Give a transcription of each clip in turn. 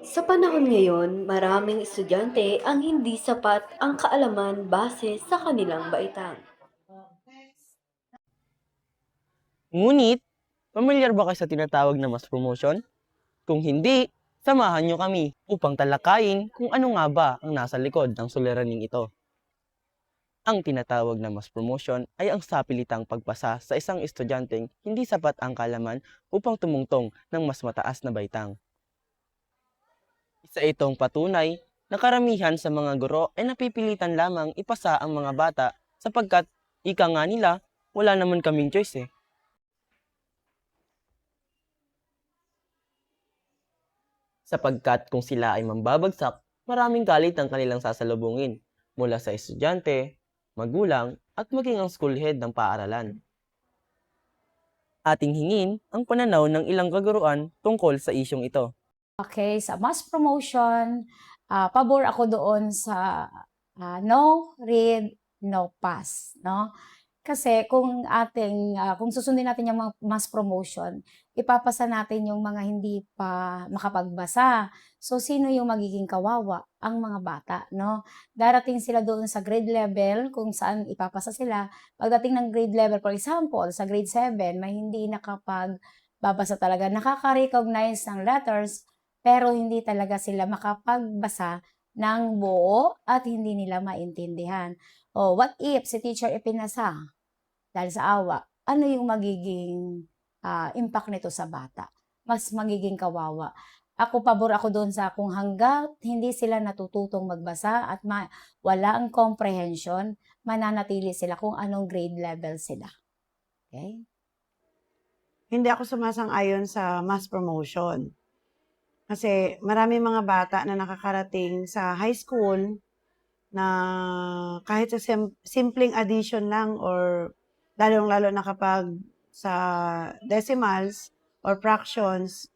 Sa panahon ngayon, maraming estudyante ang hindi sapat ang kaalaman base sa kanilang baitang. Ngunit, pamilyar ba kayo sa tinatawag na mass promotion? Kung hindi, samahan nyo kami upang talakayin kung ano nga ba ang nasa likod ng suliraning ito. Ang tinatawag na mass promotion ay ang sapilitang pagpasa sa isang estudyanteng hindi sapat ang kalaman upang tumungtong ng mas mataas na baitang. Isa itong patunay na karamihan sa mga guro ay napipilitan lamang ipasa ang mga bata sapagkat ika nga nila, wala naman kaming choice eh. Sapagkat kung sila ay mambabagsak, maraming galit ang kanilang sasalubungin mula sa estudyante, magulang, at maging ang school head ng paaralan. Ating hingin ang pananaw ng ilang kaguruan tungkol sa isyong ito. Okay, sa mass promotion, pabor ako doon sa no read, no pass, no? Kasi kung susundin natin yung mga mass promotion, ipapasa natin yung mga hindi pa makapagbasa. So, sino yung magiging kawawa? Ang mga bata, no? Darating sila doon sa grade level kung saan ipapasa sila. Pagdating ng grade level, for example, sa grade 7, may hindi nakapagbabasa talaga. Nakaka-recognize ng letters, pero hindi talaga sila makapagbasa ng buo at hindi nila maintindihan. Oh, what if si teacher ipinasa dahil sa awa? Ano yung magiging impact nito sa bata? Mas magiging kawawa. Pabor ako doon sa kung hanggat hindi sila natututong magbasa at wala ang comprehension, mananatili sila kung anong grade level sila. Okay? Hindi ako sumasang-ayon sa mass promotion. Kasi marami mga bata na nakakarating sa high school na kahit sa simpleng addition lang or lalong-lalo na kapag sa decimals or fractions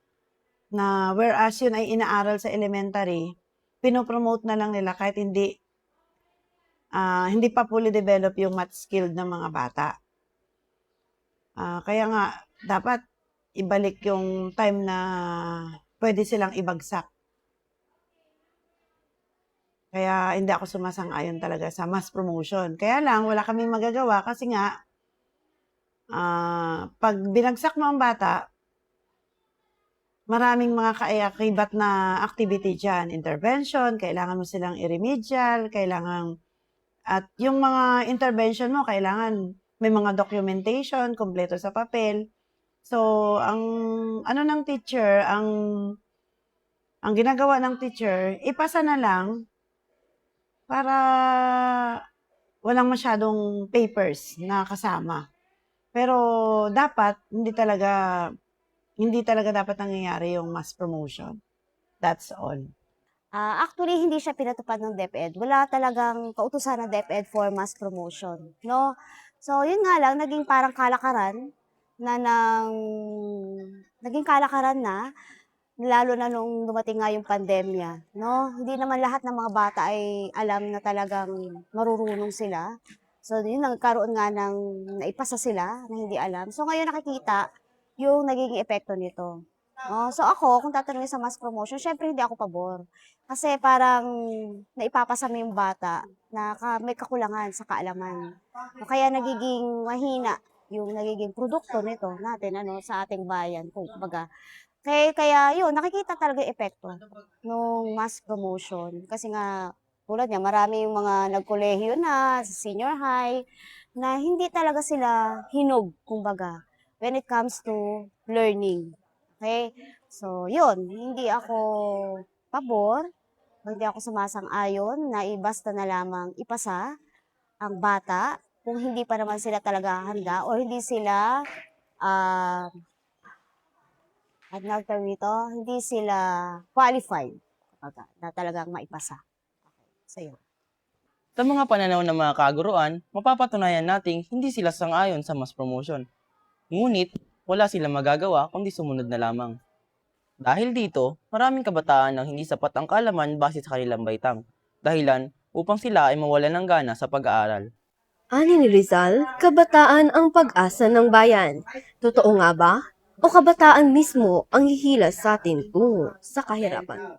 na whereas yun ay inaaral sa elementary, pinopromote na lang nila kahit hindi pa fully develop yung math skill ng mga bata. Kaya nga, dapat ibalik yung time na pwede silang ibagsak. Kaya hindi ako sumasang-ayon talaga sa mass promotion. Kaya lang, wala kaming magagawa kasi nga, pag binagsak mo ang bata, maraming mga kaakibat na activity dyan. Intervention, kailangan mo silang i-remedial, at yung mga intervention mo, kailangan may mga documentation, kompleto sa papel. So, ang ginagawa ng teacher, ipasa na lang para walang masyadong papers na kasama. Pero hindi talaga dapat nangyayari yung mass promotion. That's all. Actually, hindi siya pinatupad ng DepEd. Wala talagang kautusan ng DepEd for mass promotion, no? So, yun nga lang, naging kalakaran na, lalo na nung dumating nga yung pandemya, no? Hindi naman lahat ng mga bata ay alam na talagang marurunong sila. So, yun, nagkaroon nga ng naipasa sila na hindi alam. So, ngayon nakikita yung nagiging epekto nito. Oh, so ako, kung tatanungin sa mass promotion, syempre hindi ako pabor. Kasi parang naipapasa mo yung bata na may kakulangan sa kaalaman. O kaya nagiging mahina yung nagiging produkto nito natin sa ating bayan. Kumbaga, kaya yun, nakikita talaga yung epekto ng mass promotion. Kasi nga, tulad niya, marami yung mga nagkolehiyo na, sa senior high, na hindi talaga sila hinog, kumbaga, when it comes to learning. Okay? So, yun, hindi ako pabor, hindi ako sumasang-ayon na basta na lamang ipasa ang bata kung hindi pa naman sila talaga handa o hindi sila hindi sila qualified na talagang maipasa. Okay, so yun. Sa mga pananaw ng mga kaguruan, mapapatunayan nating hindi sila sang-ayon sa mass promotion. Ngunit, wala silang magagawa kundi sumunod na lamang. Dahil dito, maraming kabataan ang hindi sapat ang kaalaman base sa kanilang baitang, dahilan upang sila ay mawalan ng gana sa pag-aaral. Ani ni Rizal, kabataan ang pag-asa ng bayan. Totoo nga ba? O kabataan mismo ang hihilas sa atin tungo sa kahirapan?